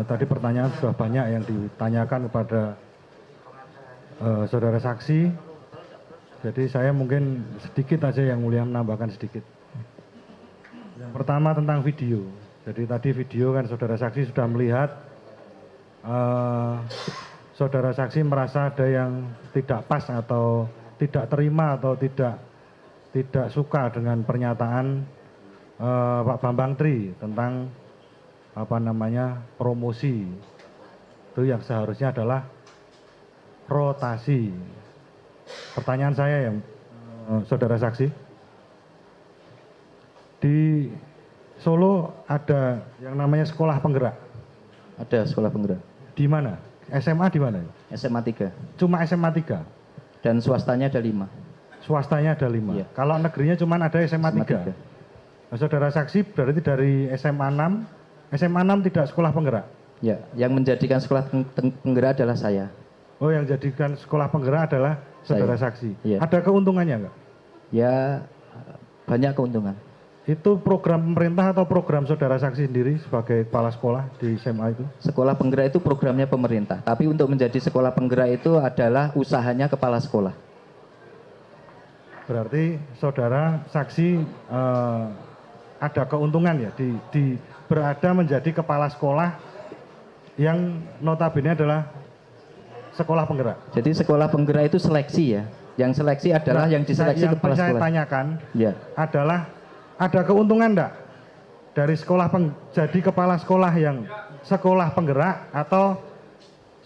Tadi pertanyaan sudah banyak yang ditanyakan kepada saudara saksi. Jadi saya mungkin sedikit aja yang mulia menambahkan sedikit. Yang pertama tentang video. Jadi tadi video kan saudara saksi sudah melihat saudara saksi merasa ada yang tidak pas atau tidak terima atau tidak suka dengan pernyataan Pak Bambang Tri tentang promosi. Itu yang seharusnya adalah rotasi. Pertanyaan saya ya saudara saksi, di Solo ada yang namanya sekolah penggerak. Ada sekolah penggerak. Di mana? SMA di mana? SMA 3. Cuma SMA 3? Dan swastanya ada 5. Swastanya ada 5? Iya. Kalau negerinya cuma ada SMA 3? Nah, saudara saksi berarti dari SMA 6, SMA 6 tidak sekolah penggerak? Ya, yang menjadikan sekolah penggerak adalah saya. Oh, yang jadikan sekolah penggerak adalah saudara saksi. Iya. Ada keuntungannya enggak? Ya, banyak keuntungan. Itu program pemerintah atau program saudara saksi sendiri sebagai kepala sekolah di SMA itu? Sekolah penggerak itu programnya pemerintah. Tapi untuk menjadi sekolah penggerak itu adalah usahanya kepala sekolah. Berarti saudara saksi ada keuntungan ya di berada menjadi kepala sekolah yang notabene adalah sekolah penggerak. Jadi sekolah penggerak itu seleksi ya. Yang seleksi adalah yang diseleksi kepala sekolah. Yang saya tanyakan ya. Adalah ada keuntungan enggak dari jadi kepala sekolah yang sekolah penggerak atau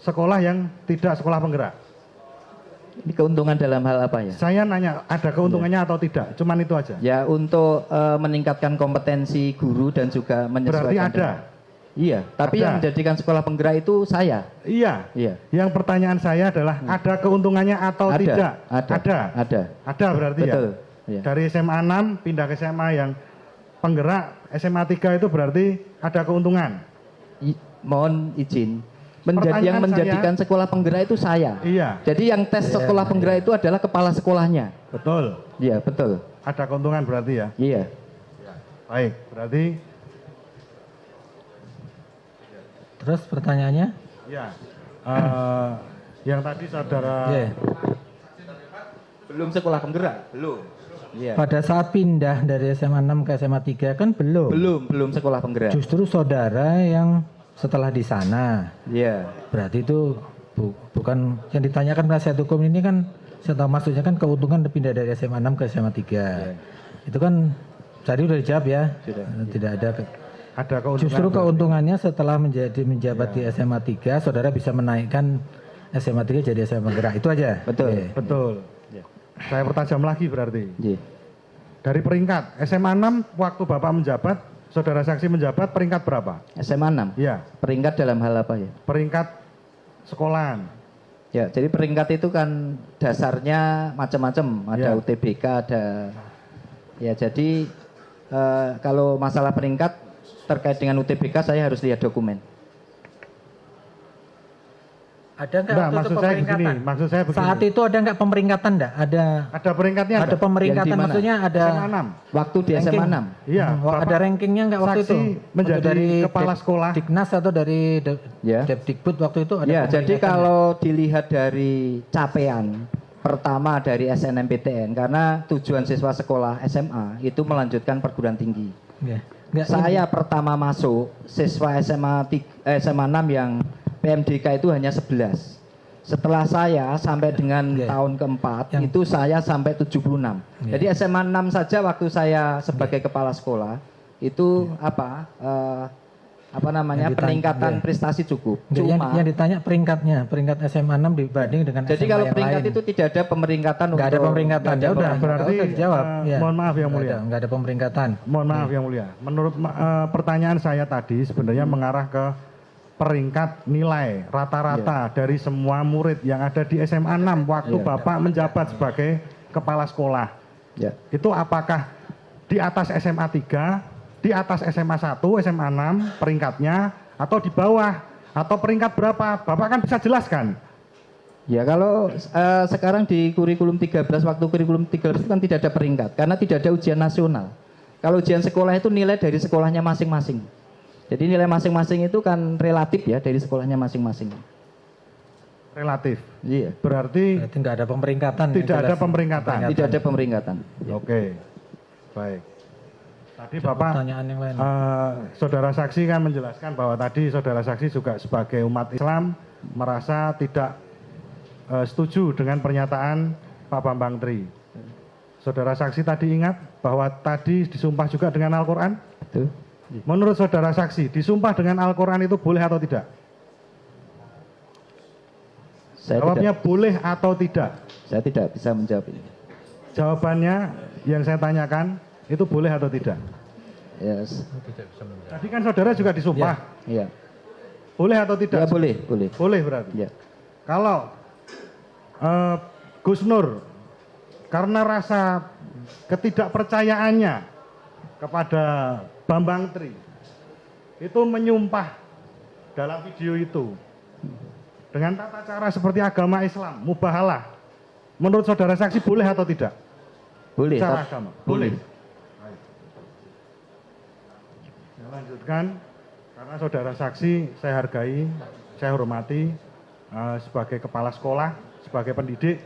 sekolah yang tidak sekolah penggerak? Ini keuntungan dalam hal apa ya? Saya nanya ada keuntungannya atau tidak, cuman itu aja. Ya, untuk meningkatkan kompetensi guru dan juga menyesuaikan. Berarti ada? Iya, tapi yang menjadikan sekolah penggerak itu saya. Iya. Iya. Yang pertanyaan saya adalah ada keuntungannya atau tidak? Ada berarti. Betul. Ya? Ya. Dari SMA 6 pindah ke SMA yang penggerak SMA 3 itu berarti ada keuntungan. Mohon izin. Yang menjadikan sekolah penggerak itu saya. Iya. Jadi yang tes sekolah penggerak itu adalah kepala sekolahnya. Betul. Iya, betul. Ada keuntungan berarti ya? Iya. Baik, berarti. Terus pertanyaannya? Ya. Yang tadi saudara. Belum sekolah penggerak? Belum. Yeah. Pada saat pindah dari SMA 6 ke SMA 3 kan belum? Belum sekolah penggerak. Justru saudara yang setelah di sana. Iya. Berarti itu bukan yang ditanyakan penasihat hukum ini kan, maksudnya kan keuntungan pindah dari SMA 6 ke SMA 3. Yeah. Itu kan tadi udah dijawab ya. Sudah. Tidak ada keuntungan. Justru keuntungannya setelah menjabat di SMA 3, saudara bisa menaikkan SMA 3 jadi SMA penggerak. Itu aja. Betul. Betul. Saya pertajam lagi berarti. Dari peringkat SMA 6 waktu Bapak menjabat, saudara saksi menjabat peringkat berapa? SMA 6? Iya. Peringkat dalam hal apa ya? Peringkat sekolahan. Ya, jadi peringkat itu kan dasarnya macam-macam. Ada UTBK, ada. Ya, jadi kalau masalah peringkat terkait dengan UTBK saya harus lihat dokumen. Ada nggak maksud saya begini. Saat itu ada nggak pemeringkatan enggak? Ada peringkatnya? Ada pemeringkatan, maksudnya ada SMA 6. Waktu di SMA 6. Iya. Ada rankingnya nggak waktu itu? Menjadi dari kepala sekolah. Diknas atau dari Depdikbud waktu itu ada? Ya, jadi kalau dilihat dari capaian pertama dari SNMPTN, karena tujuan siswa sekolah SMA itu melanjutkan perguruan tinggi. Saya pertama masuk siswa SMA 6 yang PMDK itu hanya 11. Setelah saya sampai dengan tahun keempat itu saya sampai 76. Jadi SMA 6 saja waktu saya sebagai kepala sekolah itu peningkatan prestasi cukup. Cuma yang ditanya peringkat SMA 6 dibanding dengan jadi SMA kalau yang peringkat lain. itu tidak ada pemeringkatan. Nggak ada pemeringkatan. Ya udah, berarti dijawab. Mohon maaf yang mulia. Nggak ada pemeringkatan. Mohon maaf yang mulia. Menurut pertanyaan saya tadi sebenarnya mengarah ke peringkat nilai rata-rata dari semua murid yang ada di SMA 6 waktu Bapak menjabat sebagai kepala sekolah. Itu apakah di atas SMA 3, di atas SMA 1, SMA 6 peringkatnya, atau di bawah, atau peringkat berapa? Bapak kan bisa jelaskan. Ya, kalau sekarang di kurikulum 13, waktu kurikulum 13 itu kan tidak ada peringkat karena tidak ada ujian nasional. Kalau ujian sekolah itu nilai dari sekolahnya masing-masing. Jadi nilai masing-masing itu kan relatif ya dari sekolahnya masing-masing. Relatif. Iya. Berarti nggak ada pemeringkatan. tidak ada pemeringkatan. Tidak ada pemeringkatan. Oke. Baik. Tadi Coba Bapak pertanyaan yang lain. saudara saksi kan menjelaskan bahwa tadi saudara saksi juga sebagai umat Islam merasa tidak setuju dengan pernyataan Pak Bambang Tri. Saudara saksi tadi ingat bahwa tadi disumpah juga dengan Al-Quran? Betul. Menurut saudara saksi, disumpah dengan Al-Quran itu boleh atau tidak? Jawabnya boleh atau tidak? Saya tidak bisa menjawab ini. Jawabannya yang saya tanyakan itu boleh atau tidak? Yes. Tadi kan saudara juga disumpah. Iya. Boleh atau tidak? Ya boleh, boleh. Boleh berarti. Ya. Kalau Gus Nur karena rasa ketidakpercayaannya kepada Bambang Tri itu menyumpah dalam video itu dengan tata cara seperti agama Islam, mubahalah. Menurut saudara saksi boleh atau tidak? Boleh. Cara agama. Boleh. Baik. Saya lanjutkan karena saudara saksi saya hargai, saya hormati sebagai kepala sekolah, sebagai pendidik.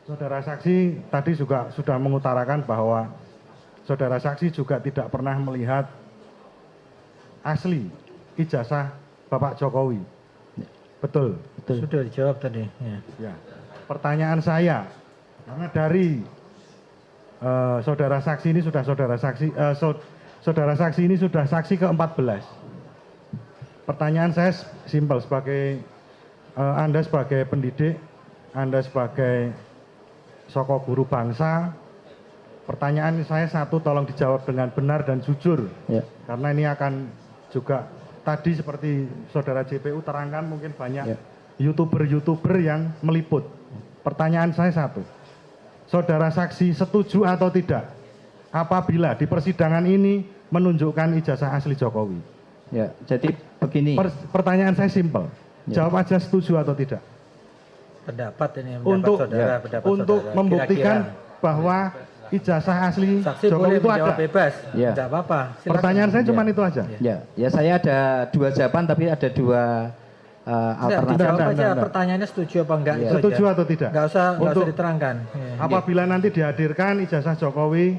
Saudara saksi tadi juga sudah mengutarakan bahwa saudara saksi juga tidak pernah melihat asli ijazah Bapak Jokowi. Betul. Betul. Sudah dijawab tadi. Ya. Pertanyaan saya, karena dari saudara saksi ini sudah saudara saksi ini sudah saksi ke-14. Pertanyaan saya simpel sebagai Anda sebagai pendidik, Anda sebagai soko guru bangsa, pertanyaan saya satu, tolong dijawab dengan benar dan jujur. Ya. Karena ini akan juga tadi seperti saudara JPU terangkan mungkin banyak YouTuber yang meliput. Pertanyaan saya satu, saudara saksi setuju atau tidak apabila di persidangan ini menunjukkan ijazah asli Jokowi? Ya, jadi begini. Pertanyaan saya simpel, jawab aja setuju atau tidak. Pendapat ini Untuk pendapat untuk saudara. membuktikan Kira-kira. bahwa ijazah asli Saksi Jokowi boleh itu menjawab ada. bebas. Ya. Tidak apa-apa. Silakan. Pertanyaan saya cuma itu aja. Ya, saya ada dua jawaban tapi ada dua alternatif. Dijawab aja Enggak. pertanyaannya setuju apa enggak. Ya. Itu Setuju aja. atau tidak? Nggak usah Untuk diterangkan. Ya. apabila nanti dihadirkan ijazah Jokowi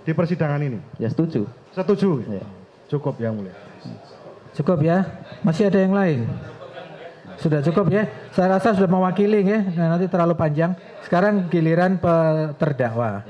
di persidangan ini. Ya setuju. Setuju? Ya. Cukup yang mulia. Cukup ya. Masih ada yang lain? Sudah cukup ya. Saya rasa sudah mewakili ya. Nah, nanti terlalu panjang. Sekarang giliran terdakwa.